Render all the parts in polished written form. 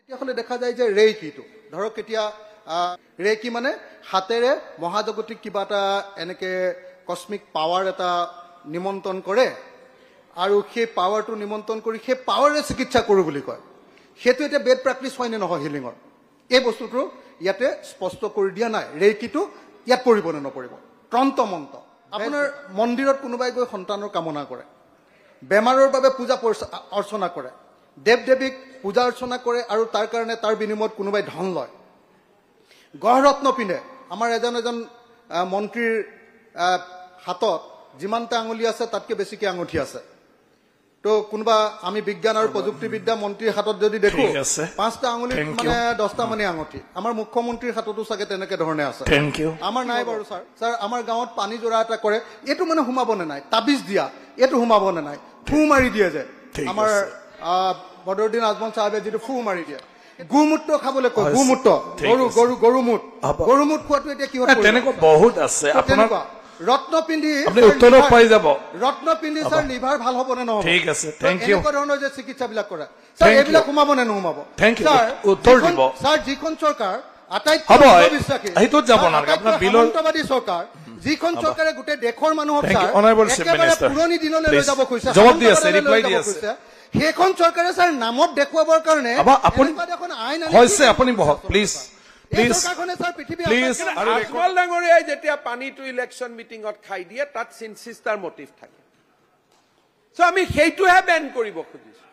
তেতিয়াহ'লে দেখা যায় যে ৰেইকিটো ধৰক এতিয়া ৰেইকি মানে হাতেৰে মহাজগতিক কিবা এটা এনেকে কস্মিক পাৱাৰ এটা নিমন্ত্ৰণ কৰে আৰু সেই পাৱাৰটো নিমন্ত্ৰণ কৰি সেই পাৱাৰে চিকিৎসা কৰোঁ বুলি কয় সেইটো এতিয়া বেড প্ৰেক্টিছ হয়নে নহয় হিলিঙৰ এই বস্তুটো ইয়াতে স্পষ্ট কৰি দিয়া নাই ৰেইকিটো ইয়াত পৰিব নে নপৰিব তন্ত্ৰমন্ত্ৰ আপোনাৰ মন্দিৰত কোনোবাই গৈ সন্তানৰ কামনা কৰে বেমাৰৰ বাবে পূজা অৰ্চনা কৰে দেৱ দেৱীক পূজা অৰ্চনা কৰে আৰু তাৰ কাৰণে তাৰ বিনিময়ত কোনোবাই ধন লয় গহৰত্ন পিনে আমাৰ এজন মন্ত্ৰীৰ হাতত যিমানটা আঙুলি আছে তাতকৈ বেছিকৈ আঙুঠি আছে তো কোনোবা আমি বিজ্ঞান আৰু প্ৰযুক্তিবিদ্যা মন্ত্ৰীৰ হাতত যদি দেখো 5টা আঙুলি মানে 10টা মানে আঙুঠি আমাৰ মুখ্যমন্ত্ৰীৰ হাততো চাগে তেনেকে ধৰণে আছে আমাৰ নাই বাৰু ছাৰ আমাৰ গাঁৱত পানী জোৰা এটা কৰে এইটো মানে সোমাব নে নাই তাবিজ দিয়া এইটো সোমাব নে নাই ফু মাৰি দিয়ে যে আমাৰ বদৰুদ্দিন আজমল চাহাবে যিটো ফু মাৰি দিয়ে গোমূত্ৰ খাবলৈ কয় গোমূত্ৰ গৰুমূত খোৱাটো এতিয়া কিহত তেনেকুৱা বহুত আছে আপোনাৰ ৰত্ন পিন্ধি উত্তৰত পাই যাব ৰত্ন পিন্ধি ছাৰ লিভাৰ ভাল হ'ব নে নহ'ব ঠিক আছে থেংক ইউ এনেকুৱা ধৰণৰ যে চিকিৎসাবিলাক কৰে ছাৰ এইবিলাক সোমাব নে নোসোমাব থেংক ইউ উত্তৰ দিব ছাৰ যিখন চৰকাৰ আটাইতকৈ বিশ্বাসী সেইটোত যাব নালাগে আপোনাৰ বিলন্তবাদী চৰকাৰ যিখন চৰকাৰে গোটেই দেশৰ মানুহক একেবাৰে পুৰণি দিনলৈ লৈ যাব খুজিছে জবাব দি আছে ৰিপ্লাই দি আছে সেইখন চৰকাৰে ছাৰ নামত দেখুৱাবৰ কাৰণে আপুনি হৈছে আপুনি বহক প্লিজ আজমল ডাঙৰীয়াই যেতিয়া পানীটো ইলেকশ্যন মিটিঙত খাই দিয়ে তাত চিনচিষ্টাৰ মটিভ থাকে চ' আমি সেইটোহে বেন কৰিব খুজিছো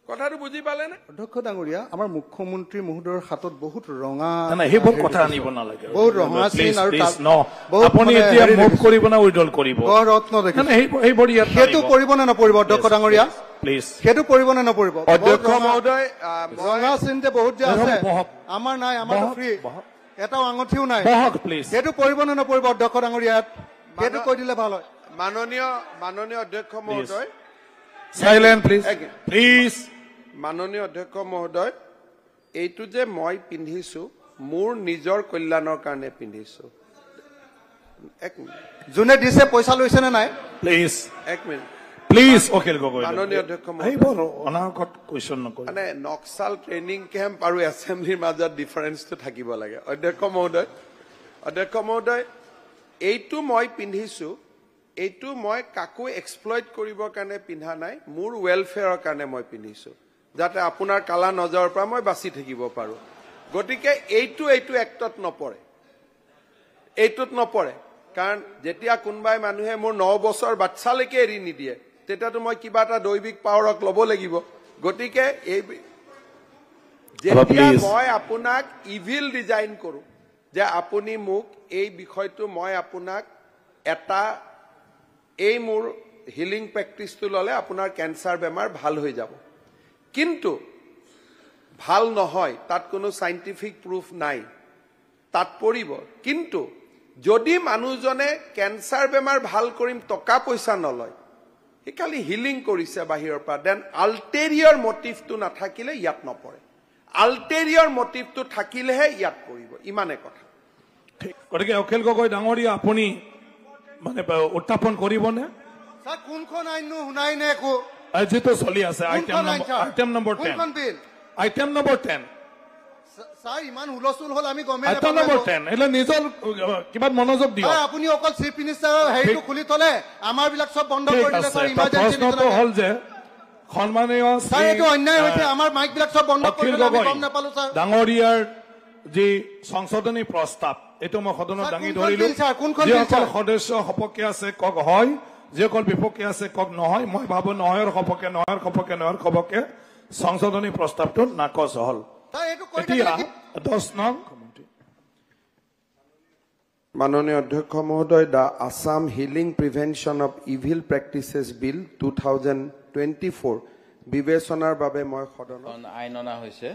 কথাটো বুজি পালে নে অধ্যক্ষ ডাঙৰীয়া আমাৰ মুখ্যমন্ত্ৰী মহোদয়ৰ হাতত বহুত ৰঙা সেইবোৰ কথা আনিব নালাগে বহুত ৰঙা চিন আৰু আপুনি এতিয়া মুভ কৰিব না উইডল কৰিব ৰত্ন দেখে সেইটো কৰিব নে নপৰিব অধ্যক্ষ ডাঙৰীয়া প্লিজ সেইটো কৰিব নে নপৰিব অধ্যক্ষ মহোদয় ৰঙা চিন যে বহুত যে আছে আমাৰ নাই আমাৰ ফ্ৰী এটাও আঙুঠিও নাই সেইটো কৰিব নে নপৰিব অধ্যক্ষ ডাঙৰীয়া সেইটো কৈ দিলে ভাল হয় মাননীয় অধ্যক্ষ মহোদয় সাইলেন্ট প্লিজ মাননীয় অধ্যক্ষ মহোদয় এইটো যে মই পিন্ধিছো মোৰ নিজৰ কল্যাণৰ কাৰণে পিন্ধিছো এক মিনিট যোনে দিছে পইচা লৈছে নে নাই প্লিজ এক মিনিট প্লিজ অখিল গগৈ মাননীয় অধ্যক্ষ অনাগত কুৱেশ্যন নকৰিব মানে নক্সাল ট্ৰেইনিং কেম্প আৰু এছেম্বলিৰ মাজত ডিফাৰেন্সটো থাকিব লাগে অধ্যক্ষ মহোদয় এইটো মই পিন্ধিছো এইটো মই কাকো এক্সপ্লইট কৰিবৰ কাৰণে পিন্ধা নাই মোৰ ৱেলফেয়াৰৰ কাৰণে মই পিন্ধিছো যাতে আপোনাৰ কালা নজৰৰ পৰা মই বাচি থাকিব পাৰো গতিকে এইটো এক্টত নপৰে কাৰণ যেতিয়া কোনোবাই মানুহে মোৰ 9 বছৰ বাচ্চালৈকে এৰি নিদিয়ে তেতিয়াতো মই কিবা এটা দৈবিক পাৱাৰক ল'ব লাগিব গতিকে যেতিয়া মই আপোনাক ইভিল ডিজাইন কৰো যে আপুনি মোক এই বিষয়টো মই আপোনাক এটা এই মোৰ হিলিং প্ৰেক্টিছটো ল'লে আপোনাৰ কেঞ্চাৰ বেমাৰ ভাল হৈ যাব কিন্তু ভাল নহয় তাত কোনো সাইন্টিফিক প্ৰুফ নাই তাত পৰিব কিন্তু যদি মানুহজনে কেঞ্চাৰ বেমাৰ ভাল কৰিম টকা পইচা নলয় সি খালি হিলিং কৰিছে বাহিৰৰ পৰা দেন আল্টেৰিয়ৰ মটিভটো নাথাকিলে ইয়াত নপৰে আল্টেৰিয়ৰ মটিভটো থাকিলেহে ইয়াত পৰিব ইমানে কথা গতিকে অখিল গগৈ ডাঙৰীয়া আপুনি মানে উত্থাপন কৰিবনে স্যাৰ কোনখন আইন শুনাই নে কো যেটো চলি আছে item number 10 item number 10 sir ইমান হুলস্থুল হল আমি গমে আইটেম নম্বৰ 10 এলা নিজৰ কিবা মনোযোগ দিও আপুনি অকল চিফ মিনিষ্টাৰৰ হেইটো খুলি থলে আমাৰ বিলাক সব বন্ধ কৰি দিলে স্যাৰ ইমাৰ্জেন্সি প্ৰশ্নটো হল যে সন্মানীয় স্যাৰ এটো অন্যায় হৈছে আমাৰ মাইক বিলাক সব বন্ধ কৰি দিলে আমি গম নাপালো স্যাৰ ডাঙৰীয়াৰ যি সংশোধনী প্ৰস্তাৱ এটো মই সদনত দাঙি ধৰিলো যিসকল সদস্য সপক্ষে আছে কক হয় যিসকল বিপক্ষে আছে কক নহয় মই ভাবো নহয়ৰ সপক্ষে সংশোধনী প্ৰস্তাৱটো নাকচ হল এতিয়া 10 নং মাননীয় অধ্যক্ষ মহোদয় the Assam healing prevention of evil practices bill 2024 বিবেচনাৰ বাবে মই সদনত আইন অনা হৈছে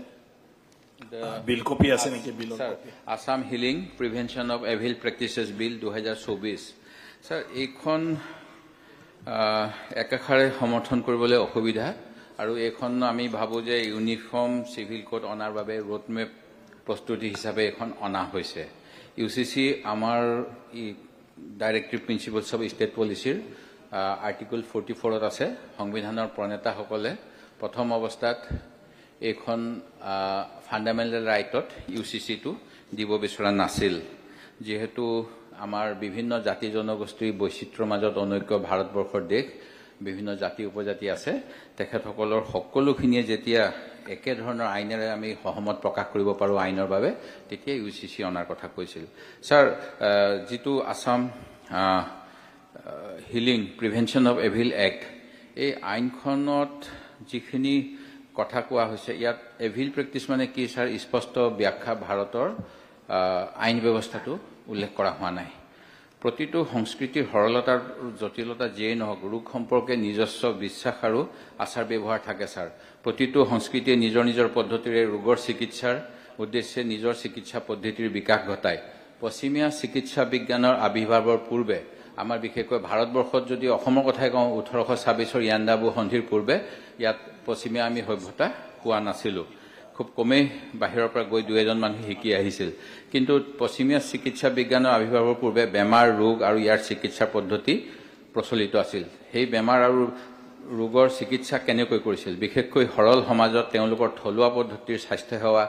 বিল কপি আছে নেকি bill Assam healing prevention of evil practices bill 2024 sir এইখন একাষাৰে সমৰ্থন কৰিবলৈ অসুবিধা আৰু এইখন আমি ভাবো যে ইউনিফৰ্ম সিভিল কোড অনাৰ বাবে ৰোড মেপ প্ৰস্তুতি হিচাপে এখন অনা হৈছে ইউসিসি আমাৰ ডাইৰেক্টিভ প্ৰিন্সিপলছ অফ ষ্টেট পলিচিৰ আৰ্টিকল 44 আছে সংবিধানৰ প্ৰণেতাসকলে প্ৰথম অৱস্থাত এইখন ফাণ্ডামেণ্টেল ৰাইটত ইউচিচিটো দিব বিচৰা নাছিল যিহেতু আমাৰ বিভিন্ন জাতি জনগোষ্ঠীৰ বৈচিত্ৰ্যৰ মাজত অনৈক্য ভাৰতবৰ্ষৰ দেশ বিভিন্ন জাতি উপজাতি আছে তেখেতসকলৰ সকলোখিনিয়ে যেতিয়া একে ধৰণৰ আইনেৰে আমি সহমত প্ৰকাশ কৰিব পাৰোঁ আইনৰ বাবে তেতিয়া ইউচিচি অনাৰ কথা কৈছিল ছাৰ যিটো Assam healing prevention of evil act এই আইনখনত যিখিনি কথা কোৱা হৈছে ইয়াত এভিল প্ৰেক্টিছ মানে কি ছাৰ স্পষ্ট ব্যাখ্যা ভাৰতৰ আইন ব্যৱস্থাটো উল্লেখ কৰা হোৱা নাই প্ৰতিটো সংস্কৃতিৰ সৰলতাৰ জটিলতা যিয়েই নহওক ৰোগ সম্পৰ্কে নিজস্ব বিশ্বাস আৰু আচাৰ ব্যৱহাৰ থাকে ছাৰ প্ৰতিটো সংস্কৃতিয়ে নিজৰ নিজৰ পদ্ধতিৰে ৰোগৰ চিকিৎসাৰ উদ্দেশ্যে নিজৰ চিকিৎসা পদ্ধতিৰ বিকাশ ঘটায় পশ্চিমীয়া চিকিৎসা বিজ্ঞানৰ আবিৰ্ভাৱৰ পূৰ্বে আমাৰ বিশেষকৈ ভাৰতবৰ্ষত যদি অসমৰ কথাই কওঁ 1826 ইয়াণ্ডাবু সন্ধিৰ পূৰ্বে ইয়াত পশ্চিমীয়া আমি সভ্যতা পোৱা নাছিলোঁ খুব কমেই বাহিৰৰ পৰা গৈ 2-এজন মানুহ শিকি আহিছিল কিন্তু পশ্চিমীয়া চিকিৎসা বিজ্ঞানৰ আবিৰ্ভাৱৰ পূৰ্বে বেমাৰ ৰোগ আৰু ইয়াৰ চিকিৎসা পদ্ধতি প্ৰচলিত আছিল সেই বেমাৰ আৰু ৰোগৰ চিকিৎসা কেনেকৈ কৰিছিল বিশেষকৈ সৰল সমাজত তেওঁলোকৰ থলুৱা পদ্ধতিৰ স্বাস্থ্য সেৱা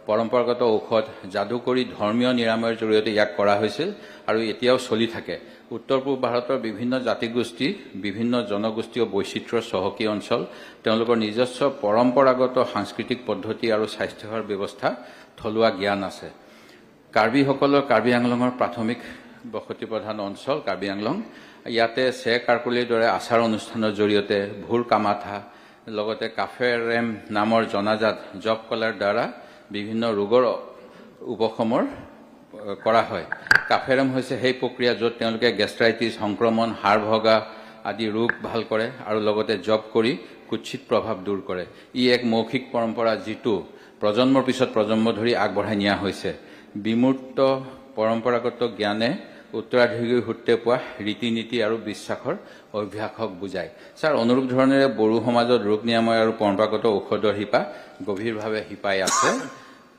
পৰম্পৰাগত ঔষধ যাদুকৰী ধৰ্মীয় নিৰাময়ৰ জৰিয়তে ইয়াক কৰা হৈছিল আৰু এতিয়াও চলি থাকে উত্তৰ পূব ভাৰতৰ বিভিন্ন জাতিগোষ্ঠী বিভিন্ন জনগোষ্ঠী আৰু বৈচিত্ৰ্যৰ চহকী অঞ্চল তেওঁলোকৰ নিজস্ব পৰম্পৰাগত সাংস্কৃতিক পদ্ধতি আৰু স্বাস্থ্যসেৱাৰ ব্যৱস্থা থলুৱা জ্ঞান আছে কাৰ্বিসকলৰ কাৰ্বি আংলঙৰ প্ৰাথমিক বসতি প্ৰধান অঞ্চল কাৰ্বি আংলং ইয়াতে চে কাৰকুলিৰ দৰে আচাৰ অনুষ্ঠানৰ জৰিয়তে ভুৰ কামাথা লগতে কাফেৰেম নামৰ জনাজাত জব কলাৰ দ্বাৰা বিভিন্ন ৰোগৰ উপশমৰ কৰা হয় কাফেৰেম হৈছে সেই প্ৰক্ৰিয়া য'ত তেওঁলোকে গেষ্ট্ৰাইটিছ সংক্ৰমণ হাড় ভগা আদি ৰোগ ভাল কৰে আৰু লগতে জব কৰি কুৎসিত প্ৰভাৱ দূৰ কৰে ই এক মৌখিক পৰম্পৰা যিটো প্ৰজন্মৰ পিছত প্ৰজন্ম ধৰি আগবঢ়াই নিয়া হৈছে বিমূৰ্ত পৰম্পৰাগত জ্ঞানে উত্তৰাধিকাৰী সূত্ৰে পোৱা ৰীতি নীতি আৰু বিশ্বাসৰ অভ্যাসক বুজায় ছাৰ অনুৰূপ ধৰণেৰে বড়ো সমাজত ৰোগ নিৰাময় আৰু পৰম্পৰাগত ঔষধৰ শিপা গভীৰভাৱে শিপাই আছে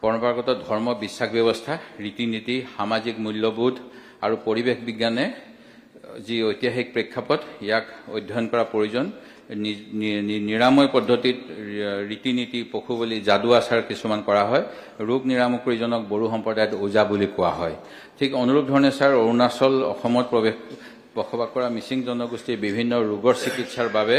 পৰম্পৰাগত ধৰ্ম বিশ্বাস ব্যৱস্থা ৰীতি নীতি সামাজিক মূল্যবোধ আৰু পৰিৱেশ বিজ্ঞানে যি ঐতিহাসিক প্ৰেক্ষাপট ইয়াক অধ্যয়ন কৰা প্ৰয়োজন নিৰাময় পদ্ধতিত ৰীতি নীতি পশু বলি যাদু আচাৰ কিছুমান কৰা হয় ৰোগ নিৰাময়কাৰীজনক বড়ো সম্প্ৰদায়ত ওজা বুলি কোৱা হয় ঠিক অনুৰূপ ধৰণে ছাৰ অৰুণাচল অসমত বসবাস কৰা মিচিং জনগোষ্ঠীৰ বিভিন্ন ৰোগৰ চিকিৎসাৰ বাবে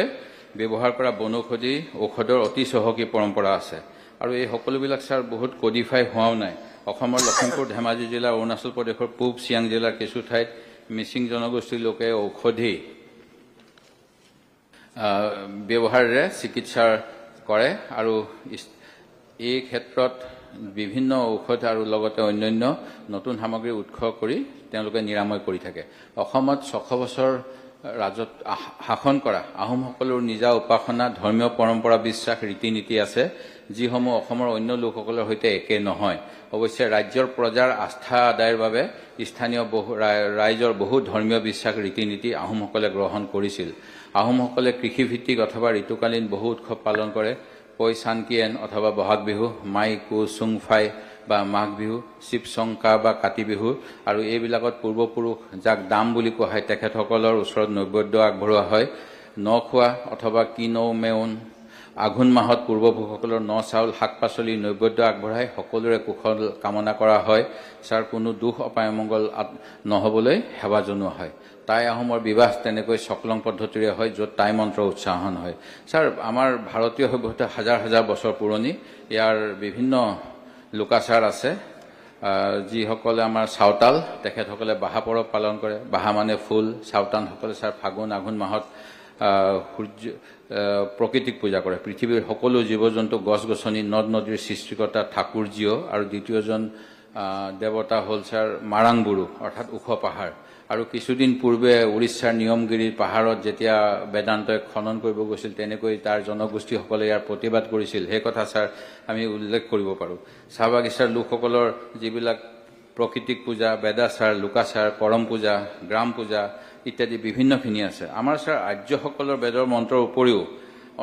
ব্যৱহাৰ কৰা বনৌষধি ঔষধৰ অতি চহকী পৰম্পৰা আছে আৰু এই সকলোবিলাক ছাৰ বহুত কোডিফাই হোৱাও নাই অসমৰ লখিমপুৰ ধেমাজি জিলা অৰুণাচল প্ৰদেশৰ পূব চিয়াং জিলাৰ কিছু ঠাইত মিচিং জনগোষ্ঠীৰ লোকে ঔষধি ব্যৱহাৰেৰে চিকিৎসা কৰে আৰু এই ক্ষেত্ৰত বিভিন্ন ঔষধ আৰু লগতে অন্যান্য নতুন সামগ্ৰী উৎস কৰি তেওঁলোকে নিৰাময় কৰি থাকে অসমত 600 বছৰ ৰাজত শাসন কৰা আহোমসকলৰ নিজা উপাসনা ধৰ্মীয় পৰম্পৰা বিশ্বাস ৰীতি নীতি আছে যিসমূহ অসমৰ অন্য লোকসকলৰ সৈতে একে নহয় অৱশ্যে ৰাজ্যৰ প্ৰজাৰ আস্থা আদায়ৰ বাবে স্থানীয় ৰাইজৰ বহু ধৰ্মীয় বিশ্বাস ৰীতি নীতি আহোমসকলে গ্ৰহণ কৰিছিল আহোমসকলে কৃষিভিত্তিক অথবা ঋতুকালীন বহু উৎসৱ পালন কৰে পৈ চানকিয়েন অথবা বহাগ বিহু মাই কু চুংফাই বা মাঘ বিহু শিৱশংকা বা কাতি বিহু আৰু এইবিলাকত পূৰ্বপুৰুষ যাক দাম বুলি কোৱা হয় তেখেতসকলৰ ওচৰত নৈবেদ্য আগবঢ়োৱা হয় নখোৱা অথবা কিনৌ মেউন আঘোণ মাহত পূৰ্বপুৰুষসকলৰ ন চাউল শাক পাচলি নৈবেদ্য আগবঢ়াই সকলোৰে কুশল কামনা কৰা হয় ছাৰ কোনো দুখ অপায় মংগল নহবলৈ সেৱা জনোৱা হয় তাই আহোমৰ বিবাহ তেনেকৈ চকলং পদ্ধতিৰে হয় য'ত তাই মন্ত্ৰ উচ্চাৰণ হয় ছাৰ আমাৰ ভাৰতীয় সভ্যতা হাজাৰ হাজাৰ বছৰ পুৰণি ইয়াৰ বিভিন্ন লোকাচাৰ আছে যিসকলে আমাৰ চাওতাল তেখেতসকলে বাহা পৰৱ পালন কৰে বাহা মানে ফুল চাওতানসকলে ছাৰ ফাগুন আঘোণ মাহত সূৰ্য প্ৰকৃতিক পূজা কৰে পৃথিৱীৰ সকলো জীৱ জন্তু গছ গছনি নদ নদীৰ সৃষ্টিকৰ্তা ঠাকুৰজীয় আৰু দ্বিতীয়জন দেৱতা হ'ল ছাৰ মাৰাংবুৰু অৰ্থাৎ ওখ পাহাৰ আৰু কিছুদিন পূৰ্বে উৰিষ্যাৰ নিয়মগিৰিৰ পাহাৰত যেতিয়া বেদান্তই খনন কৰিব গৈছিল তেনেকৈ তাৰ জনগোষ্ঠীসকলে ইয়াৰ প্ৰতিবাদ কৰিছিল সেই কথা ছাৰ আমি উল্লেখ কৰিব পাৰোঁ চাহ বাগিচাৰ লোকসকলৰ যিবিলাক প্ৰকৃতিক পূজা বেদাচাৰ লোকাচাৰ পৰম পূজা গ্ৰাম পূজা ইত্যাদি বিভিন্নখিনি আছে আমাৰ ছাৰ আৰ্যসকলৰ বেদৰ মন্ত্ৰৰ উপৰিও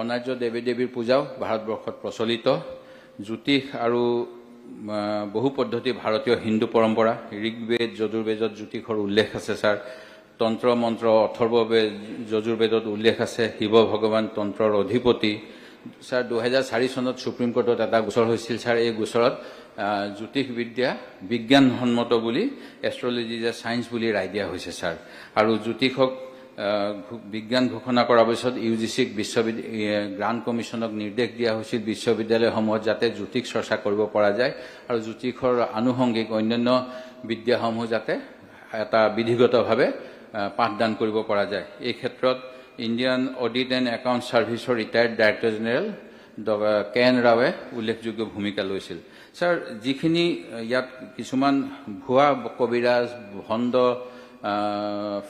অনাৰ্য দেৱী দেৱীৰ পূজাও ভাৰতবৰ্ষত প্ৰচলিত জ্যোতিষ আৰু বহু পদ্ধতি ভাৰতীয় হিন্দু পৰম্পৰা ঋগ্বেদ যজুৰ্বেদত জ্যোতিষৰ উল্লেখ আছে ছাৰ তন্ত্ৰ মন্ত্ৰ অথৰ্ববেদ যজুৰ্বেদত উল্লেখ আছে শিৱ ভগৱান তন্ত্ৰৰ অধিপতি ছাৰ 2004 চনত সুপ্ৰিম কোৰ্টত এটা গোচৰ হৈছিল ছাৰ। এই গোচৰত জ্যোতিষ বিদ্যা বিজ্ঞানসন্মত বুলি এষ্ট্ৰলজি যে ছায়েন্স বুলি ৰায় দিয়া হৈছে ছাৰ। আৰু জ্যোতিষক বিজ্ঞান ঘোষণা কৰাৰ পিছত ইউজিচিক গ্ৰাণ্ট কমিশ্যনক নিৰ্দেশ দিয়া হৈছিল বিশ্ববিদ্যালয়সমূহত যাতে জ্যোতিষ চৰ্চা কৰিব পৰা যায় আৰু জ্যোতিষৰ আনুষংগিক অন্যান্য বিদ্যাসমূহ যাতে এটা বিধিগতভাৱে পাঠদান কৰিব পৰা যায়। এই ক্ষেত্ৰত ইণ্ডিয়ান অডিট এণ্ড একাউণ্ট ছাৰ্ভিচৰ ৰিটায়াৰ্ড ডাইৰেক্টৰ জেনেৰেল কে.এন. ৰাৱে উল্লেখযোগ্য ভূমিকা লৈছিল। ছাৰ, যিখিনি ইয়াত কিছুমান ভুৱা কবিৰাজ, ভণ্ড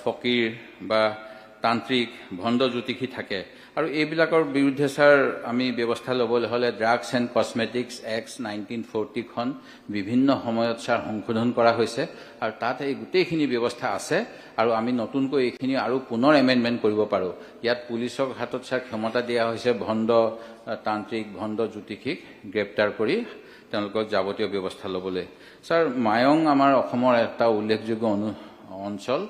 ফকীৰ বা তান্ত্ৰিক, ভণ্ড জ্যোতিষী থাকে আৰু এইবিলাকৰ বিৰুদ্ধে ছাৰ আমি ব্যৱস্থা ল'বলৈ হ'লে ড্ৰাগছ এণ্ড কছমেটিক্স এক্ট 1940খন বিভিন্ন সময়ত ছাৰ সংশোধন কৰা হৈছে আৰু তাত এই গোটেইখিনি ব্যৱস্থা আছে আৰু আমি নতুনকৈ এইখিনি আৰু পুনৰ এমেণ্ডমেণ্ট কৰিব পাৰোঁ। ইয়াত পুলিচক হাতত ছাৰ ক্ষমতা দিয়া হৈছে ভণ্ড তান্ত্ৰিক, ভণ্ড জ্যোতিষীক গ্ৰেপ্তাৰ কৰি তেওঁলোকক যাৱতীয় ব্যৱস্থা ল'বলৈ। ছাৰ, মায়ং আমাৰ অসমৰ এটা উল্লেখযোগ্য অঞ্চল।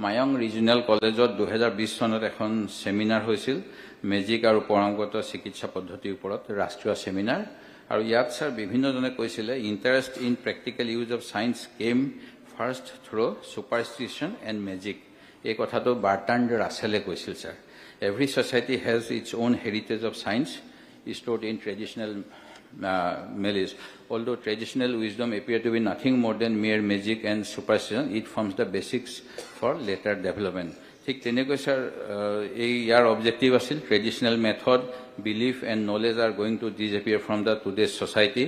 মায়ং ৰিজনেল কলেজত 2020 চনত এখন ছেমিনাৰ হৈছিল মেজিক আৰু পৰম্পৰাগত চিকিৎসা পদ্ধতিৰ ওপৰত ৰাষ্ট্ৰীয় ছেমিনাৰ। আৰু ইয়াত ছাৰ বিভিন্নজনে কৈছিলে interest in practical use of science came first through superstition and magic. এই কথাটো বাৰ্ট্ৰাণ্ড ৰাছেলে কৈছিল sir. Every society has its own heritage of science stored in traditional melis. Although traditional wisdom appear to be nothing more than mere magic and superstition, it forms the basics for later development. ঠিক তেনেকৈ sir এই ইয়াৰ objective আছিল traditional method, belief and knowledge are going to disappear from the today's society,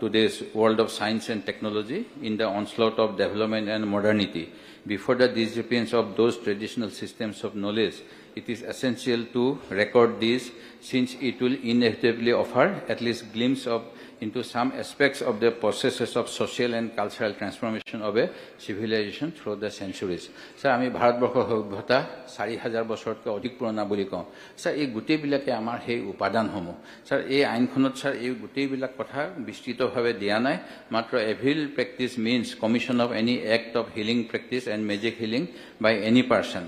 today's world of science and technology in the onslaught of development and modernity. Before the disappearance of those traditional systems of knowledge, it is essential to record these, since it will inevitably offer at least glimpse of into some aspects of the processes of social and cultural transformation of a civilization through the centuries. Sir, আমি ভাৰতবৰ্ষৰ সভ্যতা 4000 বছৰতকৈ অধিক পুৰণা বুলি কওঁ। Sir, এই গোটেইবিলাকে আমাৰ সেই উপাদানসমূহ। স্যাৰ, এই আইনখনত স্যাৰ এই গোটেইবিলাক কথা বিস্তৃতভাৱে দিয়া নাই। মাত্ৰ evil practice means commission of any act of healing practice and magic healing by any person.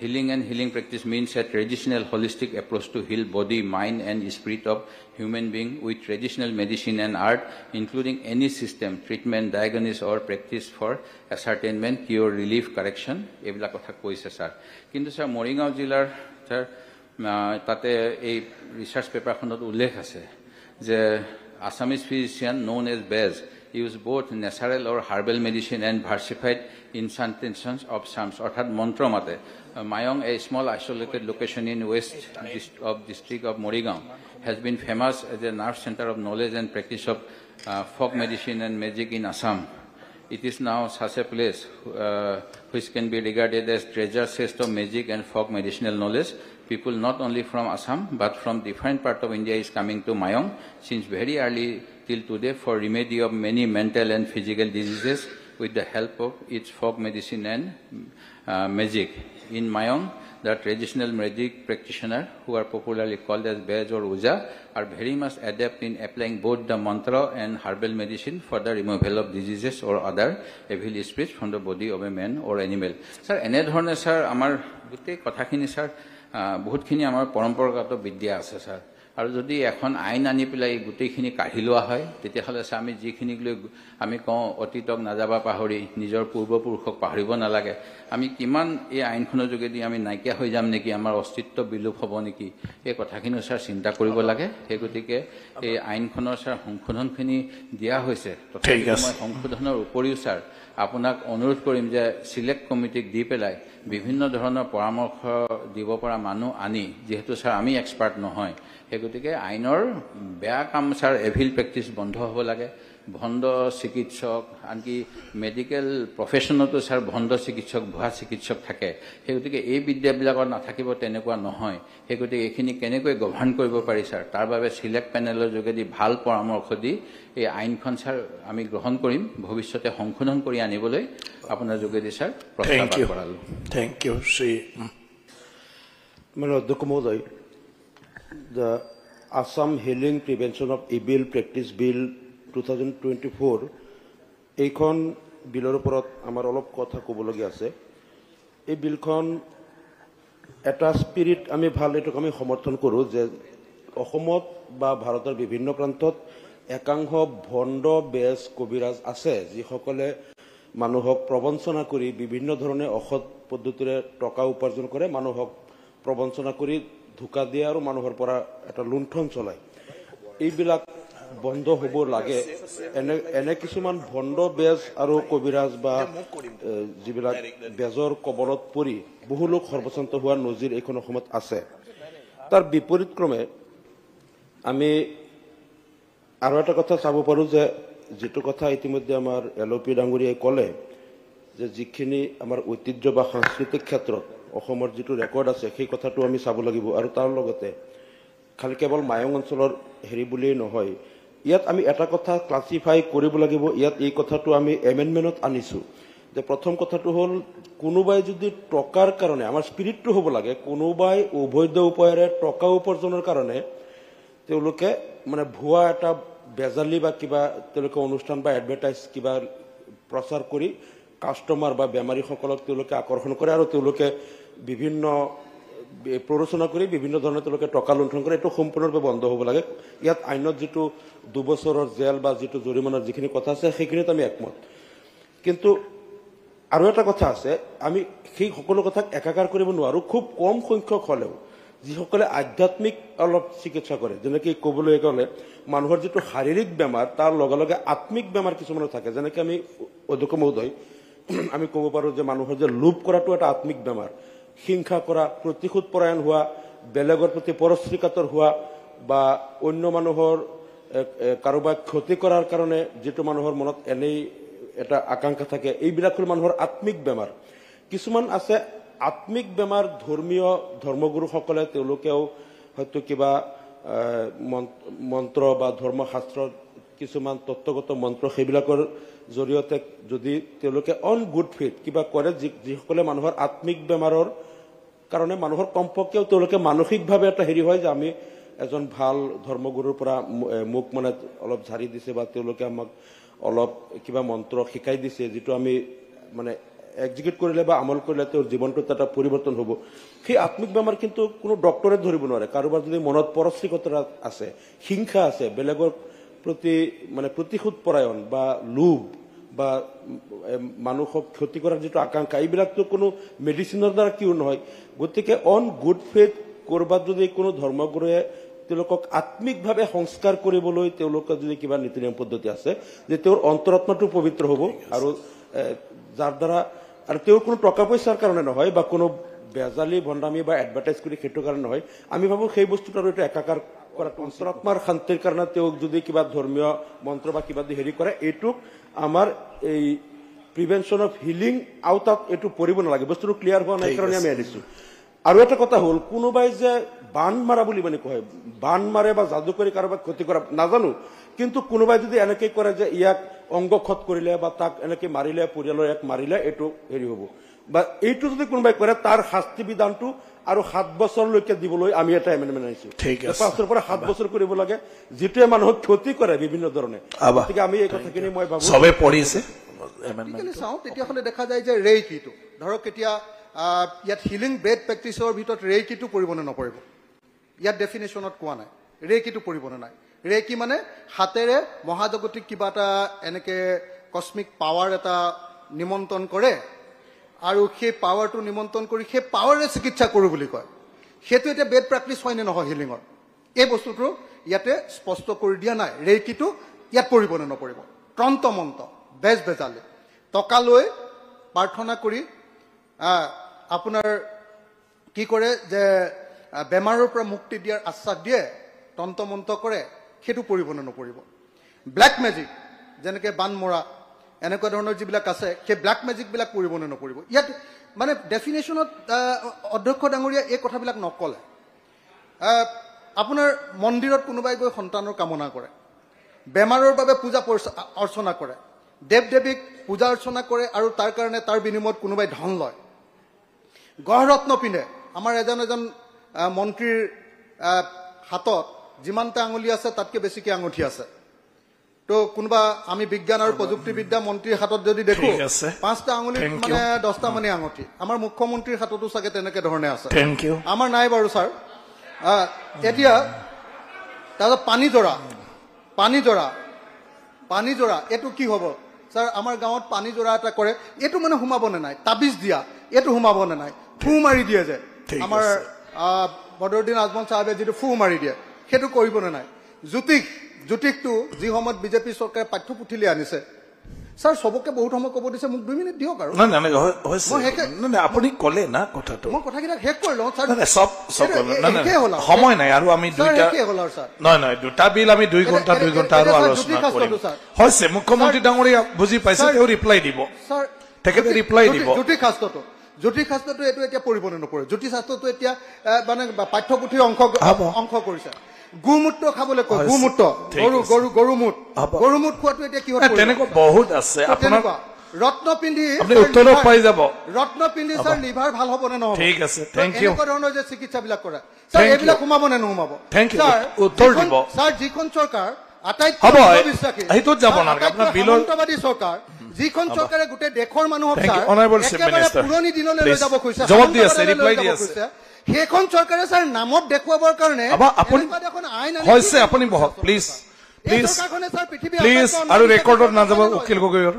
Healing and healing practice means a traditional holistic approach to heal body, mind and spirit of human being with traditional medicine and art, including any system, treatment, diagnosis or practice for ascertainment, cure, relief, correction. Ebla kotha koise sir. Kintu sir Moringao jilar sir tate ei research paper khonot ullekh ase je Assamese physician known as Bez use both natural or herbal medicine and versified incantations of psalms orthat mantra mate. Mayong, a small isolated location in west of district of Morigao, has been famous as a nerve center of knowledge and practice of folk medicine and magic in Assam. It is now such a place which can be regarded as treasure chest of magic and folk medicinal knowledge. People not only from Assam but from different parts of India is coming to Mayong since very early till today for remedy of many mental and physical diseases with the help of its folk medicine and magic. In Mayong, the traditional magic practitioners, who are popularly called as Bej or Uja, are very much adept in applying both the mantra and herbal medicine for the removal of diseases or other evil spirits from the body of a man or animal. Sir, ene dhorone sir amar gotei kothakhini sir বহুতখিনি আমাৰ পৰম্পৰাগত বিদ্যা আছে sir. আৰু যদি এখন আইন আনি পেলাই গোটেইখিনি কাঢ়ি লোৱা হয় তেতিয়াহ'লে আমি যিখিনিক লৈ আমি কওঁ অতীতক নাযাবা পাহৰি নিজৰ পূৰ্বপুৰুষক পাহৰিব নালাগে, আমি কিমান এই আইনখনৰ যোগেদি আমি নাইকিয়া হৈ যাম নেকি, আমাৰ অস্তিত্ব বিলোপ হ'ব নেকি, এই কথাখিনি ছাৰ চিন্তা কৰিব লাগে। সেই গতিকে এই আইনখনৰ ছাৰ সংশোধনখিনি দিয়া হৈছে। তথাপি মই সংশোধনৰ উপৰিও ছাৰ আপোনাক অনুৰোধ কৰিম যে চিলেক্ট কমিটিক দি পেলাই বিভিন্ন ধৰণৰ পৰামৰ্শ দিব পৰা মানুহ আনি, যিহেতু ছাৰ আমি এক্সপাৰ্ট নহয়, সেই গতিকে আইনৰ বেয়া কাম ছাৰ এভিল প্ৰেক্টিছ বন্ধ হ'ব লাগে। ভণ্ড চিকিৎসক, আনকি মেডিকেল প্ৰফেশ্যনতো ছাৰ ভণ্ড চিকিৎসক, ভুৱা চিকিৎসক থাকে। সেই গতিকে এই বিদ্যাবিলাকত নাথাকিব তেনেকুৱা নহয়। সেই গতিকে এইখিনি কেনেকৈ গভাৰ্ণ কৰিব পাৰি ছাৰ, তাৰ বাবে চিলেক্ট পেনেলৰ যোগেদি ভাল পৰামৰ্শ দি এই আইনখন ছাৰ আমি গ্ৰহণ কৰিম, ভৱিষ্যতে সংশোধন কৰি আনিবলৈ আপোনাৰ যোগেদি ছাৰ প্ৰস্তাৱ কৰালোঁ। থেংক ইউ শ্ৰী মানে অধ্যক্ষ মহোদয়। The Assam healing prevention of evil practice bill 2024 এইখন বিলৰ ওপৰত আমাৰ অলপ কথা ক'বলগীয়া আছে। এই বিলখন এটা স্পিৰিট আমি ভাল, এইটোক আমি সমৰ্থন কৰোঁ যে অসমত বা ভাৰতৰ বিভিন্ন প্ৰান্তত একাংশ ভণ্ড বেজ কবিৰাজ আছে যিসকলে মানুহক প্ৰবঞ্চনা কৰি বিভিন্ন ধৰণে অসৎ পদ্ধতিৰে টকা উপাৰ্জন কৰে, মানুহক প্ৰবঞ্চনা কৰি ধোকা দিয়ে আৰু মানুহৰ পৰা এটা লুণ্ঠন চলায়। এইবিলাক বন্ধ হ'ব লাগে। এনে কিছুমান ভণ্ড বেজ আৰু কবিৰাজ বা যিবিলাক বেজৰ কবলত পৰি বহু লোক সৰ্বশান্ত হোৱাৰ নজিৰ এইখন অসমত আছে। তাৰ বিপৰীতক্ৰমে আমি আৰু এটা কথা চাব পাৰোঁ যে যিটো কথা ইতিমধ্যে আমাৰ LOP ডাঙৰীয়াই ক'লে যে যিখিনি আমাৰ ঐতিহ্য বা সাংস্কৃতিক ক্ষেত্ৰত অসমৰ যিটো ৰেকৰ্ড আছে সেই কথাটো আমি চাব লাগিব। আৰু তাৰ লগতে খালি কেৱল মায়ং অঞ্চলৰ হেৰি বুলিয়েই নহয়, ইয়াত আমি এটা কথা ক্লাছিফাই কৰিব লাগিব। ইয়াত এই কথাটো আমি এমেণ্ডমেণ্টত আনিছোঁ যে প্ৰথম কথাটো হ'ল কোনোবাই যদি টকাৰ কাৰণে, আমাৰ স্পিৰিটটো হ'ব লাগে, কোনোবাই অবৈধ উপায়েৰে টকা উপাৰ্জনৰ কাৰণে তেওঁলোকে মানে ভুৱা এটা বেজালি বা কিবা তেওঁলোকে অনুষ্ঠান বা এডভাৰটাইজ কিবা প্ৰচাৰ কৰি কাষ্টমাৰ বা বেমাৰীসকলক তেওঁলোকে আকৰ্ষণ কৰে আৰু তেওঁলোকে বিভিন্ন প্ৰৰোচনা কৰি বিভিন্ন ধৰণে তেওঁলোকে টকা লুণ্ঠন কৰে। এইটো সম্পূৰ্ণৰূপে বন্ধ হ'ব লাগে। ইয়াত আইনত যিটো 2 বছৰৰ জেল বা যিটো জৰিমনাৰ যিখিনি কথা আছে সেইখিনিত আমি একমত। কিন্তু আৰু এটা কথা আছে, আমি সেই সকলো কথাক একাকাৰ কৰিব নোৱাৰোঁ। খুব কম সংখ্যক হ'লেও যিসকলে আধ্যাত্মিক অলপ চিকিৎসা কৰে, যেনেকৈ ক'বলৈ গ'লে মানুহৰ যিটো শাৰীৰিক বেমাৰ তাৰ লগে লগে আত্মিক বেমাৰ কিছুমানৰ থাকে। যেনেকৈ আমি অধ্যক্ষ মহোদয় আমি ক'ব পাৰোঁ যে মানুহৰ যে লোভ কৰাটো এটা আত্মিক বেমাৰ, হিংসা কৰা, প্ৰতিশোধ পৰায়ণ হোৱা, বেলেগৰ প্ৰতি পৰশ্ৰীকাতৰ হোৱা বা অন্য মানুহৰ কাৰোবাক ক্ষতি কৰাৰ কাৰণে যিটো মানুহৰ মনত এনেই এটা আকাংক্ষা থাকে, এইবিলাক হ'ল মানুহৰ আত্মিক বেমাৰ। কিছুমান আছে আত্মিক বেমাৰ ধৰ্মীয় ধৰ্মগুৰুসকলে তেওঁলোকেও হয়তো কিবা মন্ত্ৰ বা ধৰ্মশাস্ত্ৰৰ কিছুমান তত্ত্বগত মন্ত্ৰ সেইবিলাকৰ জৰিয়তে যদি তেওঁলোকে অন গুড ফেইথ কিবা কৰে, যিসকলে মানুহৰ আত্মিক বেমাৰৰ কাৰণে মানুহৰ কমপক্ষেও তেওঁলোকে মানসিকভাৱে এটা হেৰি হয় যে আমি এজন ভাল ধৰ্মগুৰুৰ পৰা মোক মানে অলপ ঝাৰি দিছে বা তেওঁলোকে আমাক অলপ কিবা মন্ত্ৰ শিকাই দিছে যিটো আমি মানে এক্সিকিউট কৰিলে বা আমল কৰিলে তেওঁৰ জীৱনটোত এটা পৰিৱৰ্তন হ'ব। সেই আত্মিক বেমাৰ কিন্তু কোনো ডক্টৰে ধৰিব নোৱাৰে। কাৰোবাৰ যদি মনত পৰশ্ৰীকতা আছে, হিংসা আছে, বেলেগৰ প্ৰতি মানে প্ৰতিশোধ পৰায়ণ বা লোভ বা মানুহক ক্ষতি কৰাৰ যিটো আকাংক্ষা, এইবিলাকতো কোনো মেডিচিনৰ দ্বাৰা কিয় নহয়। গতিকে অন গুড ফেইথ ক'ৰবাত যদি কোনো ধৰ্মগুৰুৱে তেওঁলোকক আত্মিকভাৱে সংস্কাৰ কৰিবলৈ তেওঁলোকৰ যদি কিবা নীতি নিয়ম পদ্ধতি আছে যে তেওঁৰ অন্তৰাত্মাটো পবিত্ৰ হ'ব আৰু যাৰ দ্বাৰা আৰু তেওঁৰ কোনো টকা পইচাৰ কাৰণে নহয় বা কোনো বেজালি ভণ্ডামি বা এডভাৰটাইজ কৰি সেইটোৰ কাৰণে নহয়। আমি ভাবোঁ সেই বস্তুটো আৰু এইটো একাকাৰ কৰাটো অন্তৰাত্মাৰ শান্তিৰ কাৰণে তেওঁক যদি কিবা ধৰ্মীয় মন্ত্ৰ বা কিবা দি হেৰি কৰে, এইটোক আমাৰ এই প্ৰিভেনশ্যন অফ হিলিং আউটত এইটো পৰিব নালাগে। বস্তুটো ক্লিয়াৰ হোৱা নাই কাৰণে আমি আনিছোঁ। আৰু এটা কথা হ'ল কোনোবাই যে বান মাৰা বুলি মানে কয়, বান মাৰে বা যাদু কৰি কাৰোবাক ক্ষতি কৰা নাজানো, কিন্তু কোনোবাই যদি এনেকৈ কৰে যে ইয়াক অংগক্ষত কৰিলে বা তাক এনেকৈ মাৰিলে, পৰিয়ালৰ এক মাৰিলে এইটো হেৰি হ'ব বা এইটো যদি কোনোবাই কৰে তাৰ শাস্তি বিধানটো আৰু 7 বছৰলৈকে দিবলৈ আমি এটা এমেণ্ডমেণ্ট আনিছোঁ। 5 পৰা 7 বছৰ কৰিব লাগে, যিটোৱে মানুহক ক্ষতি কৰে বিভিন্ন ধৰণে। গতিকে আমি এই কথাখিনি মই ভাবোঁ চবে পঢ়িছে চাওঁ তেতিয়াহ'লে দেখা যায় যে ৰেইকিটো ধৰক এতিয়া ইয়াত হিলিং বেড প্ৰেক্টিচৰ ভিতৰত ৰেইকিটো পৰিব নে নপৰিব, ইয়াত ডেফিনেশ্যনত কোৱা নাই ৰেইকিটো পৰিব নে নাই। ৰেইকি মানে হাতেৰে মহাজাগতিক কিবা এটা এনেকৈ কস্মিক পাৱাৰ এটা নিমন্ত্ৰণ কৰে আৰু সেই পাৱাৰটো নিমন্ত্ৰণ কৰি সেই পাৱাৰে চিকিৎসা কৰোঁ বুলি কয়। সেইটো এতিয়া বেড প্ৰেক্টিচ হয় নে নহয় হিলিঙৰ, এই বস্তুটো ইয়াতে স্পষ্ট কৰি দিয়া নাই। ৰেইকিটো ইয়াত পৰিব নে নপৰিব। তন্ত্ৰ মন্ত্ৰ, বেজ বেজালি, টকা লৈ প্ৰাৰ্থনা কৰি আপোনাৰ কি কৰে যে বেমাৰৰ পৰা মুক্তি দিয়াৰ আশ্বাস দিয়ে, তন্ত্ৰ মন্ত্ৰ কৰে, সেইটো পৰিব নে নপৰিব। ব্লেক মেজিক যেনেকৈ বান মৰা এনেকুৱা ধৰণৰ যিবিলাক আছে সেই ব্লেক মেজিকবিলাক পৰিব নে নপৰিব। ইয়াত মানে ডেফিনেশ্যনত অধ্যক্ষ ডাঙৰীয়া এই কথাবিলাক নকলে। আপোনাৰ মন্দিৰত কোনোবাই গৈ সন্তানৰ কামনা কৰে, বেমাৰৰ বাবে পূজা অৰ্চনা কৰে, দেৱ দেৱীক পূজা অৰ্চনা কৰে আৰু তাৰ কাৰণে তাৰ বিনিময়ত কোনোবাই ধন লয়, গহৰত্ন পিন্ধে। আমাৰ এজন মন্ত্ৰীৰ হাতত যিমানটা আঙুলি আছে তাতকৈ বেছিকৈ আঙুঠি আছে। তো কোনোবা আমি বিজ্ঞান আৰু প্ৰযুক্তিবিদ্যা মন্ত্ৰীৰ হাতত যদি দেখো 5টা আঙুলি মানে 10টা মানে আঙুঠি। আমাৰ মুখ্যমন্ত্ৰীৰ হাততো চাগে তেনেকৈ ধৰণে আছে, আমাৰ নাই বাৰু ছাৰ। এতিয়া তাৰপিছত পানী জৰা এইটো কি হ'ব স্যাৰ আমাৰ গাঁৱত পানী জৰা এটা কৰে এইটো মানে সোমাব নে নাই তাবিজ দিয়া এইটো সোমাব নে নাই ফু মাৰি দিয়ে যে আমাৰ বদৰুদ্দিন আজমল সাহেবে যিটো ফু মাৰি দিয়ে সেইটো কৰিব নে নাই জ্যোতিষটো যি সময়ত বিজেপি চৰকাৰে পাঠ্যপুথিলৈ আনিছে স্যাৰ সবকে বহুত সময় ক'ব দিছে মোক 2 মিনিট দিয়ক আৰু নাই আপুনি ক'লে না কথাটো মই কথাকেইটা শেষ কৰি লওঁ স্যাৰ সব সময় নাই আৰু আমি দুটা বিল আমি 2 ঘণ্টা আৰু আলোচনা কৰিম হৈছে মুখ্যমন্ত্ৰী ডাঙৰীয়া বুজি পাইছে তেওঁ ৰিপ্লাই দিব স্যাৰ তেখেতে ৰিপ্লাই দিব জ্যোতিষশাস্ত্ৰটো এইটো এতিয়া পৰিব নে নপৰে জ্যোতিষশাস্ত্ৰটো এতিয়া মানে পাঠ্যপুথিৰ অংশ কৰিছে গোমূত্ৰ খাবলৈ কয় গোমূত্ৰ গৰুমূত খোৱাটো এতিয়া কিহত তেনেকুৱা বহুত আছে আপোনাৰ ৰত্ন পিন্ধি উত্তৰত পাই যাব স্যাৰ লিভাৰ ভাল হ'ব নে নহ'ব ঠিক আছে থেংক ইউ এনেকুৱা ধৰণৰ যে চিকিৎসাবিলাক কৰে স্যাৰ এইবিলাক সোমাব নে নোসোমাব থেংক ইউ উত্তৰ দিব স্যাৰ যিখন চৰকাৰ আটাইতকৈ হ'ব বিশ্বাসী সেইটোত যাব নালাগে আপোনাৰ বিলৰ সামন্তবাদী চৰকাৰ যিখন চৰকাৰে গোটেই দেশৰ মানুহক পুৰণি দিনলৈ লৈ যাব খুজিছে জবাব দি আছে ৰিপ্লাই দি আছে সেইখন চৰকাৰে স্যাৰ নামত দেখুৱাবৰ কাৰণে আপুনি হৈছে আপুনি বহক প্লিজ আৰু ৰেকৰ্ডত নাযাব উকিল গগৈৰ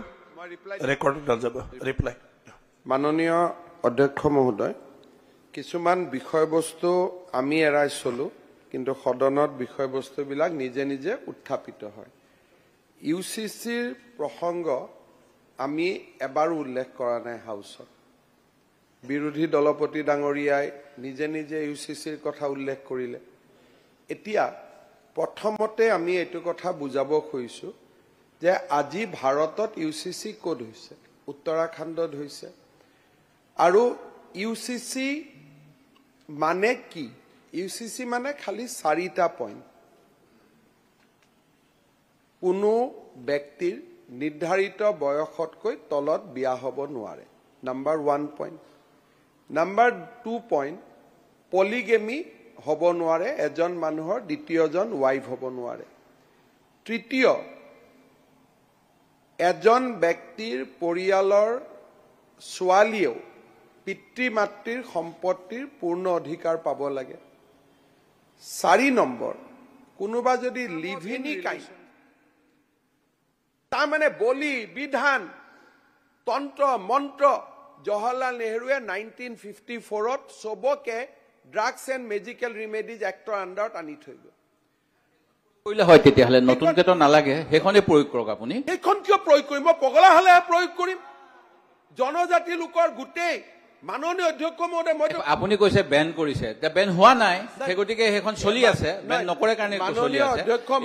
ৰেকৰ্ডত নাযাব ৰিপ্লাই মাননীয় অধ্যক্ষ মহোদয় কিছুমান বিষয়বস্তু আমি এৰাই চলো কিন্তু সদনত বিষয়বস্তুবিলাক নিজে নিজে উত্থাপিত হয় ইউচিচিৰ প্ৰসংগ আমি এবাৰো উল্লেখ কৰা নাই হাউচত বিৰোধী দলপতি ডাঙৰীয়াই নিজে নিজে ইউচিচিৰ কথা উল্লেখ কৰিলে এতিয়া প্ৰথমতে আমি এইটো কথা বুজাব খুজিছো যে আজি ভাৰতত ইউচিচি ক'ত হৈছে উত্তৰাখণ্ডত হৈছে আৰু ইউচিচি মানে কি ইউচিচি মানে খালি 4টা পইণ্ট কোনো ব্যক্তিৰ নিৰ্ধাৰিত বয়সতকৈ তলত বিয়া হ'ব নোৱাৰে number 1 point number 2 point polygamy হ'ব নোৱাৰে এজন মানুহৰ দ্বিতীয়জন ৱাইফ হ'ব নোৱাৰে তৃতীয় এজন ব্যক্তিৰ পৰিয়ালৰ ছোৱালীয়েও পিতৃ মাতৃৰ সম্পত্তিৰ পূৰ্ণ অধিকাৰ পাব লাগে 4 নম্বৰ কোনোবা যদি লিভিনি কাইন তাৰ মানে বলি বিধান তন্ত্ৰ মন্ত্ৰ জৱাহৰলাল নেহৰুৱে 1954ত সবকে drugs and medical remedies actor আণ্ডাৰত আনি থৈ গ'ল কৰিলে হয় তেতিয়াহ'লে নতুনকে তো নালাগে সেইখনে প্ৰয়োগ কৰক আপুনি সেইখন কিয় প্ৰয়োগ কৰিম মই পগলা হ'লে প্ৰয়োগ কৰিম জনজাতি লোকৰ গোটেই মাননীয় অধ্যক্ষ মহোদয় মই আপুনি কৈছে বেন কৰিছে বেন হোৱা নাই সেই গতিকে সেইখন চলি আছে বেন নকৰে কাৰণে চলি আছে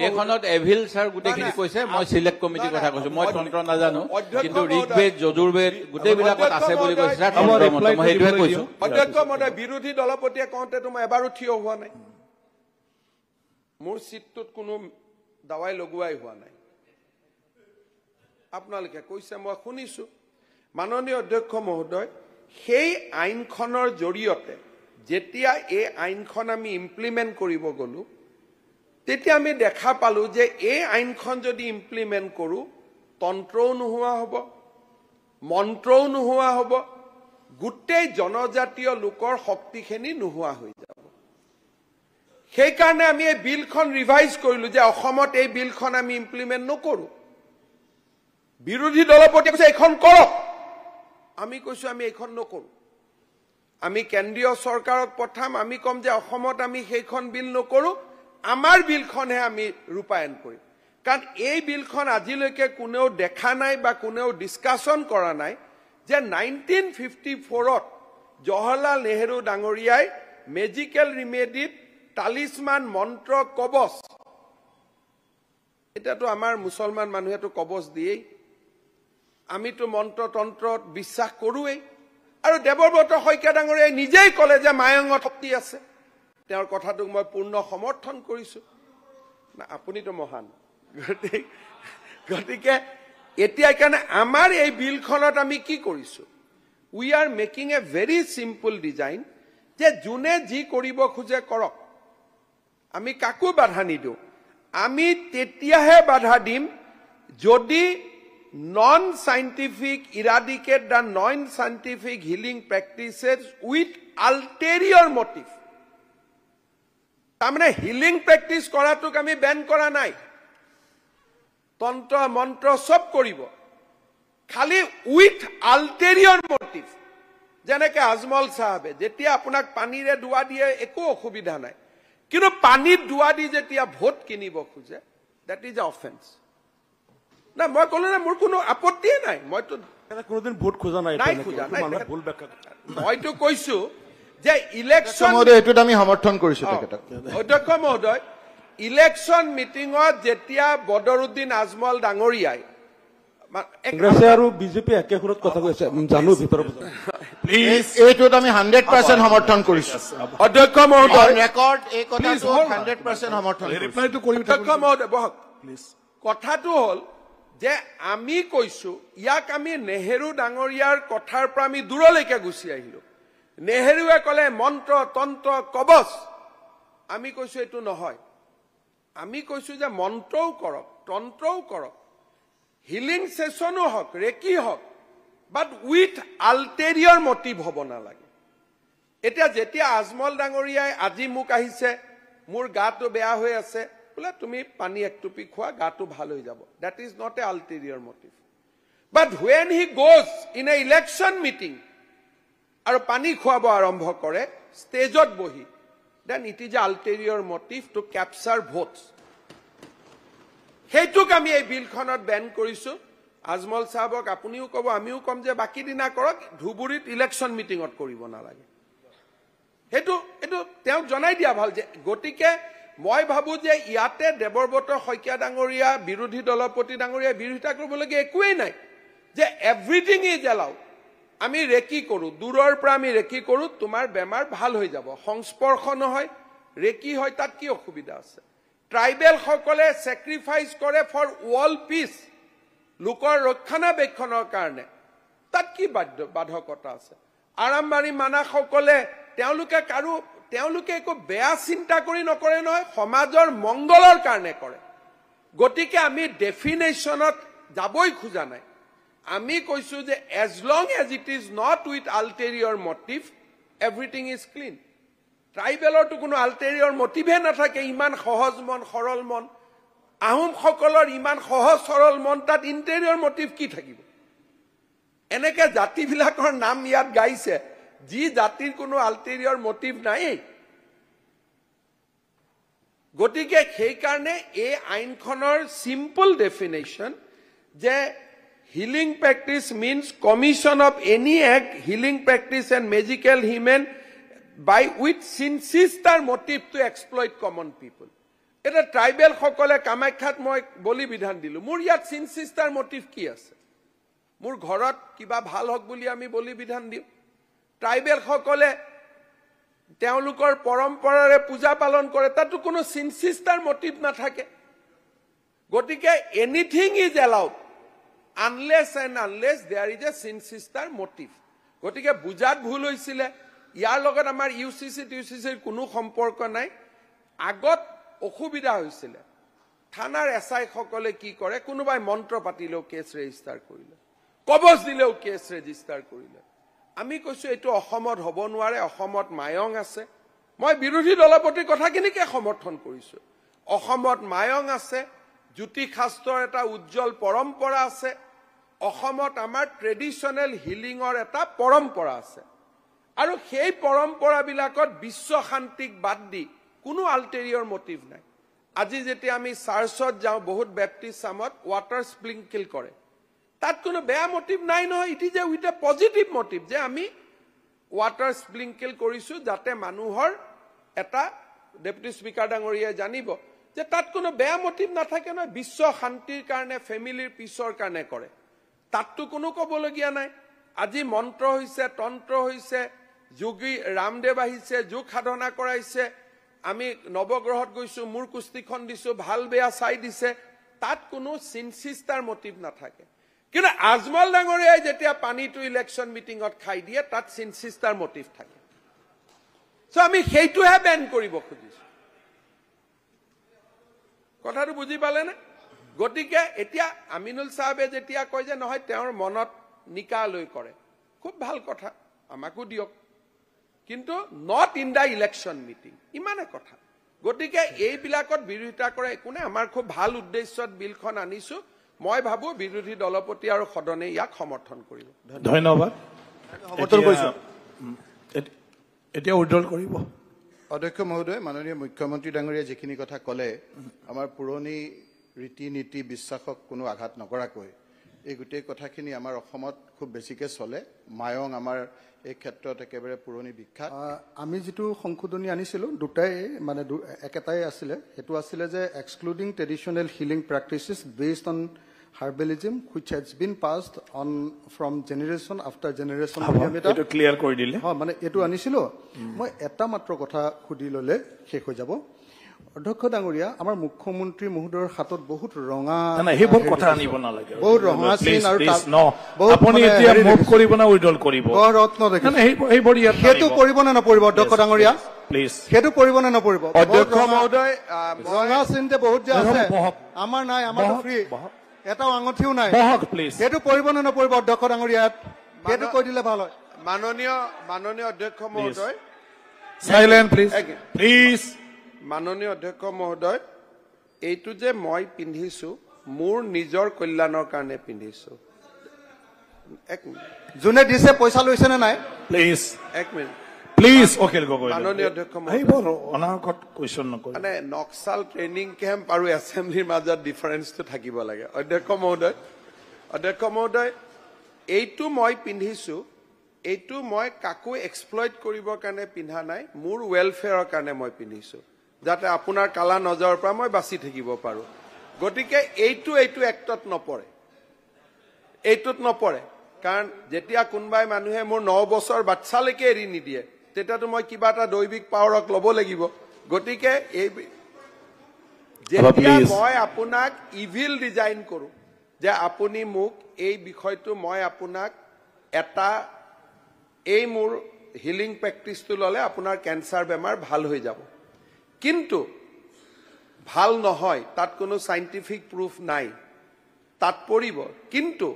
এইখনত এভিল ছাৰ গোটেইখিনি কৈছে মই চিলেক্ট কমিটিৰ কথা কৈছো মই তন্ত্ৰ নাজানো কিন্তু ঋগবেদ যজুৰবেদ গোটেইবিলাকত আছে বুলি কৈছে ছাৰ মই সেইটোৱে কৈছো অধ্যক্ষ মহোদয় বিৰোধী দলপতিয়ে কওঁতেতো মই এবাৰো থিয় হোৱা নাই মোৰ চিটটোত কোনো দাৱাই লগোৱাই হোৱা নাই আপোনালোকে কৈছে মই শুনিছো মাননীয় অধ্যক্ষ মহোদয় সেই আইনখনৰ জৰিয়তে যেতিয়া এই আইনখন আমি ইমপ্লিমেন্ট কৰিব গলো তেতিয়া আমি দেখা পালো যে এই আইনখন যদি ইমপ্লিমেন্ট কৰো তন্ত্ৰও নোহোৱা হ'ব মন্ত্ৰও নোহোৱা হ'ব গোটেই জনজাতীয় লোকৰ শক্তিখিনি নোহোৱা হৈ যাব সেই কাৰণে আমি এই বিলখন ৰিভাইজ কৰিলো যে অসমত এই বিলখন আমি ইমপ্লিমেন্ট নকৰো বিৰোধী দলপতিয়ে কৈছে এখন কৰক আমি কৈছো আমি এখন নকৰো আমি কেন্দ্ৰীয় চৰকাৰক পঠাম আমি কম যে অসমত আমি সেইখন বিল নকৰো আমাৰ বিলখনহে আমি ৰূপায়ণ কৰিম কাৰণ এই বিলখন আজিলৈকে কোনেও দেখা নাই বা কোনেও ডিসকাশন কৰা নাই যে 1954ত জৱাহৰলাল নেহৰু ডাঙৰীয়াই মেজিকেল ৰিমেডিত তালিসমান মন্ত্ৰ কবচ এটাতো আমাৰ মুছলমান মানুহেতো কবচ দিয়েই আমিতো মন্ত্ৰ তন্ত্ৰত বিশ্বাস কৰোৱেই আৰু দেৱব্ৰত শইকীয়া ডাঙৰীয়াই নিজেই ক'লে যে মায়ঙত শক্তি আছে তেওঁৰ কথাটোক মই পূৰ্ণ সমৰ্থন কৰিছো না আপুনিতো মহান গতিকে এতিয়া কাৰণে আমাৰ এই বিলখনত আমি কি কৰিছো we are making A very simple design যে যোনে যি কৰিব খোজে কৰক আমি কাকো বাধা নিদিও আমি তেতিয়াহে বাধা দিম যদি non-scientific eradicate the non-scientific healing practices with ulterior motive তাৰমানে হিলিং প্ৰেক্টিচ কৰাটোক আমি বেন কৰা নাই, তন্ত্ৰ মন্ত্ৰ সব কৰিব, খালি উইথ আল্টেৰিয়ৰ মটিভ। যেনেকে আজমল চাহাবে যেতিয়া আপোনাক পানীৰে ধোৱা দিয়ে একো অসুবিধা নাই, কিন্তু পানীত ধোৱা দি যেতিয়া ভোট কিনিব খোজে, দ্যাট ইজ এ অফেন্স। না মই ক'লো না মোৰ কোনো আপত্তিয়ে নাই, মইতো কোনোদিন ভোট খোজা নাই, ভুল ব্যাখ্যা। মইতো কৈছো যে ইলেকশ্যন এইটোত আমি সমৰ্থন কৰিছো তেখেতক। অধ্যক্ষ মহোদয়, ইলেকশ্যন মিটিঙত যেতিয়া বদৰুদ্দিন আজমল ডাঙৰীয়াই কংগ্ৰেছে আৰু বিজেপি একে সুৰত কথা কৈছে, জানো ভিতৰৰ এইটোত আমি 100% সমৰ্থন কৰিছো। অধ্যক্ষ মহোদয়, ৰেকৰ্ড এই কথাটো 100% সমৰ্থন কৰিছো। ৰিপ্লাইটো কৰি অধ্যক্ষ মহোদয় বহক। কথাটো হ'ল যে আমি কৈছো ইয়াক আমি নেহেৰু ডাঙৰীয়াৰ কথাৰ পৰা আমি দূৰলৈকে গুচি আহিলো। নেহেৰুৱে ক'লে মন্ত্ৰ তন্ত্ৰ কবচ, আমি কৈছো এইটো নহয়। আমি কৈছো যে মন্ত্ৰও কৰক তন্ত্ৰও কৰক, হিলিং সেশনো হওক ৰেকি হওক, বাট উইথ আল্টেৰিয়ৰ মটিভ হ'ব নালাগে। এতিয়া যেতিয়া আজমল ডাঙৰীয়াই আজি মোক আহিছে, মোৰ গাটো বেয়া হৈ আছে, বোলে তুমি পানী এক টুপি খোৱা গাটো ভাল হৈ যাব, that is not a ulterior motive. But when he goes in a election meeting আৰু পানী খুৱাব আৰম্ভ কৰে ষ্টেজত বহি, then it is a ulterior motive to capture votes. সেইটোক আমি এই বিলখনত বেন কৰিছো। আজমল চাহাবক আপুনিও ক'ব আমিও ক'ম যে বাকী দিনা কৰক, ধুবুৰীত ইলেকশ্যন মিটিঙত কৰিব নালাগে। সেইটো তেওঁক জনাই দিয়া ভাল। যে গতিকে মই ভাবো যে ইয়াতে দেৱব্ৰত শইকীয়া ডাঙৰীয়া, বিৰোধী দলপতি ডাঙৰীয়া বিৰোধিতা কৰিবলগীয়া একোৱেই নাই, যে এভৰিথিং ইজ এলাউড। আমি ৰেকি কৰো, দূৰৰ পৰা আমি ৰেকি কৰো, তোমাৰ বেমাৰ ভাল হৈ যাব, সংস্পৰ্শ নহয়, ৰেকি হয়, তাত কি অসুবিধা আছে? ট্ৰাইবেল সকলে চেক্ৰিফাইচ কৰে ফৰ ৱৰ্ল্ড পিচ, লোকৰ ৰক্ষণাবেক্ষণৰ কাৰণে, তাত কি বাধকতা আছে? আৰামবাৰী মানাসকলে তেওঁলোকে একো বেয়া চিন্তা কৰি নকৰে নহয়, সমাজৰ মংগলৰ কাৰণে কৰে। গতিকে আমি ডেফিনেশ্যনত যাবই খোজা নাই। আমি কৈছো যে as long as it is not with ulterior motive, everything is clean. ট্ৰাইবেলৰটো কোনো আল্টেৰিয়ৰ মটিভে নাথাকে, ইমান সহজ মন সৰল মন। আহোমসকলৰ ইমান সহজ সৰল মন, তাত ইণ্টেৰিয়ৰ মটিভ কি থাকিব? এনেকে জাতিবিলাকৰ নাম ইয়াত গাইছে, যি জাতিৰ কোনো আল্টেৰিয়ৰ মটিভ নাই। গতিকে সেইকাৰণে এই আইনখনৰ চিম্পল ডেফিনেশ্যন যে healing practice means commission of any act, healing practice and magical hymen by which sinister motive to exploit common people. Eta tribal সকলে কামাখ্যাত মই বলি বিধান দিলো, মোৰ ইয়াত sinister motive কি আছে? মোৰ ঘৰত কিবা ভাল হক বুলি আমি বলি বিধান দিম। ট্ৰাইবেল সকলে তেওঁলোকৰ পৰম্পৰাৰে পূজা পালন কৰে, তাতো কোনো sinister motive নাথাকে। গতিকে anything is allowed unless and unless there is a sinister motive. গতিকে বুজাত ভুল হৈছিলে, ইয়াৰ লগত আমাৰ ইউচিচিৰ কোনো সম্পৰ্ক নাই। আগত অসুবিধা হৈছিলে, থানাৰ এছআই সকলে কি কৰে, কোনোবাই মন্ত্ৰ পাতিলেও কেছ ৰেজিষ্টাৰ কৰিলে, কবচ দিলেও কেছ ৰেজিষ্টাৰ কৰিলে। আমি কৈছো এইটো অসমত হ'ব নোৱাৰে, অসমত মায়ং আছে। মই বিৰোধী দলপতিৰ কথাখিনিকে সমৰ্থন কৰিছো। অসমত মায়ং আছে, জ্যোতিষাস্ত্ৰৰ এটা উজ্জ্বল পৰম্পৰা আছে, অসমত আমাৰ ট্ৰেডিশ্যনেল হিলিঙৰ এটা পৰম্পৰা আছে, আৰু সেই পৰম্পৰাবিলাকত বিশ্ব শান্তিক বাদ দি কোনো আল্টেৰিয়ৰ মটিভ নাই। আজি যেতিয়া আমি চাৰ্চত যাওঁ, বহুত বেপ্টিষ্ট চামত ৱাটাৰ স্প্ৰিংকিল কৰে, তাত কোনো বেয়া মটিভ নাই নহয়। It is A with a positive motive, যে আমি ৱাটাৰ স্প্ৰিংকিল কৰিছো যাতে মানুহৰ এটা, ডেপুটি স্পিকাৰ ডাঙৰীয়াই জানিব যে তাত কোনো বেয়া মটিভ নাথাকে নহয়, বিশ্ব শান্তিৰ কাৰণে, ফেমিলিৰ পিছৰ কাৰণে কৰে, তাততো কোনো ক'বলগীয়া নাই। আজি মন্ত্ৰ হৈছে, তন্ত্ৰ হৈছে, যোগী ৰামদেৱ আহিছে, যোগ সাধনা কৰাইছে, আমি নৱগ্ৰহত গৈছো, মোৰ কুস্তিখন দিছো, ভাল বেয়া চাই দিছে, তাত কোনো চিনচিষ্টাৰ মটিভ নাথাকে। কিন্তু আজমল ডাঙৰীয়াই যেতিয়া পানীটো ইলেকশ্যন মিটিঙত খাই দিয়ে, তাত চিনচিষ্টাৰ মটিভ থাকে। চ' আমি সেইটোহে বেন কৰিব খুজিছো। কথাটো বুজি পালে নে? গতিকে এতিয়া আমিনুল চাহাবে যেতিয়া কয় যে নহয় তেওঁৰ মনত নিকা লৈ কৰে, খুব ভাল কথা, আমাকো দিয়ক, কিন্তু not in the election meeting, ইমানে কথা। গতিকে এইবিলাকত বিৰোধিতা কৰা একো নাই আমাৰ খুব ভাল উদ্দেশ্যত বিলখন আনিছো মই ভাবো বিৰোধী দলপতি আৰু সদনে ইয়াক সমৰ্থন কৰিব ধন্যবাদ সমৰ্থন কৰিছো এতিয়া উইথড্ৰল কৰিব অধ্যক্ষ মহোদয় মাননীয় মুখ্যমন্ত্ৰী ডাঙৰীয়া যিখিনি কথা ক'লে আমাৰ পুৰণি ৰীতি নীতি বিশ্বাসক কোনো আঘাত নকৰাকৈ এই গোটেই কথাখিনি আমাৰ অসমত খুব বেছিকৈ চলে মায়ং আমাৰ এই ক্ষেত্ৰত একেবাৰে পুৰণি বিখ্যাত আমি যিটো সংশোধনী আনিছিলোঁ দুটাই মানে একেটাই আছিলে সেইটো আছিলে যে excluding traditional healing practices based on herbalism which has been passed on from generation after generation এইটো ক্লিয়াৰ কৰি দিলে হয় মানে এইটো আনিছিলোঁ মই এটা মাত্ৰ কথা সুধি ল'লে শেষ হৈ যাব অধ্যক্ষ ডাঙৰীয়া আমাৰ মুখ্যমন্ত্ৰী মহোদয়ৰ হাতত বহুত ৰঙা সেইবোৰ কথা আনিব নালাগে বহুত ৰঙা চিন আৰু আপুনি এতিয়া মুভ কৰিব না উইথড্ৰল কৰিব ৰত্ন সেইবোৰ ইয়াত সেইটো কৰিব নে নপৰিব অধ্যক্ষ ডাঙৰীয়া প্লিজ সেইটো কৰিব নে নপৰিব অধ্যক্ষ মহোদয় ৰঙা চিনতে বহুত যে আছে আমাৰ নাই আমাৰ ফ্ৰী এটাও আঙঠিও নাই প্লিজ সেইটো পৰিব নে নপৰিব অধ্যক্ষ ডাঙৰীয়া সেইটো কৈ দিলে ভাল হয় মাননীয় অধ্যক্ষ মহোদয় সাইলেন্ট প্লিজ প্লিজ মাননীয় অধ্যক্ষ মহোদয় এইটো যে মই পিন্ধিছো মোৰ নিজৰ কল্যাণৰ কাৰণে পিন্ধিছো এক মিনিট যোনে দিছে পইচা লৈছে নে নাই প্লিজ এক মিনিট প্লিজ অখিল গগৈ মাননীয় অধ্যক্ষ সেইবোৰ অনাগত কুৱেশ্যন নকৰিব মানে নক্সাল ট্ৰেইনিং কেম্প আৰু এছেম্বলিৰ মাজত ডিফাৰেন্সটো থাকিব লাগে অধ্যক্ষ মহোদয় এইটো মই পিন্ধিছো এইটো মই কাকো এক্সপ্লইট কৰিবৰ কাৰণে পিন্ধা নাই মোৰ ৱেলফেয়াৰৰ কাৰণে মই পিন্ধিছো যাতে আপোনাৰ কালা নজৰৰ পৰা মই বাচি থাকিব পাৰো গতিকে এইটো এক্টত নপৰে এইটোত নপৰে কাৰণ যেতিয়া কোনোবাই মানুহে মোৰ 9 বছৰ বাচ্চালৈকে এৰি নিদিয়ে তেতিয়াতো মই কিবা এটা দৈবিক পাৱাৰক ল'ব লাগিব গতিকে এই যেতিয়া মই আপোনাক ইভিল ডিজাইন কৰো যে আপুনি মোক এই বিষয়টো মই আপোনাক এটা এই মোৰ হিলিং প্ৰেক্টিচটো ল'লে আপোনাৰ কেঞ্চাৰ বেমাৰ ভাল হৈ যাব কিন্তু ভাল নহয় তাত কোনো সাইন্টিফিক প্ৰুফ নাই তাত পৰিব কিন্তু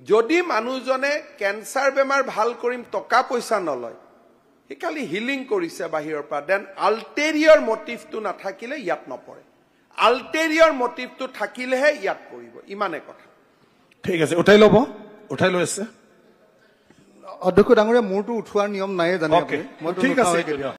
যদি মানুহজনে কেঞ্চাৰ বেমাৰ ভাল কৰিম টকা পইচা নলয় সি খালি হিলিং কৰিছে বাহিৰৰ পৰা দেন আল্টেৰিয়ৰ মটিভটো নাথাকিলে ইয়াত নপৰে আল্টেৰিয়ৰ মটিভটো থাকিলেহে ইয়াত পৰিব ইমানে কথা ঠিক আছে উঠাই ল'ব উঠাই লৈ আছে অধ্যক্ষ ডাঙৰীয়া মোৰটো উঠোৱাৰ নিয়ম নাই জানো ঠিক আছে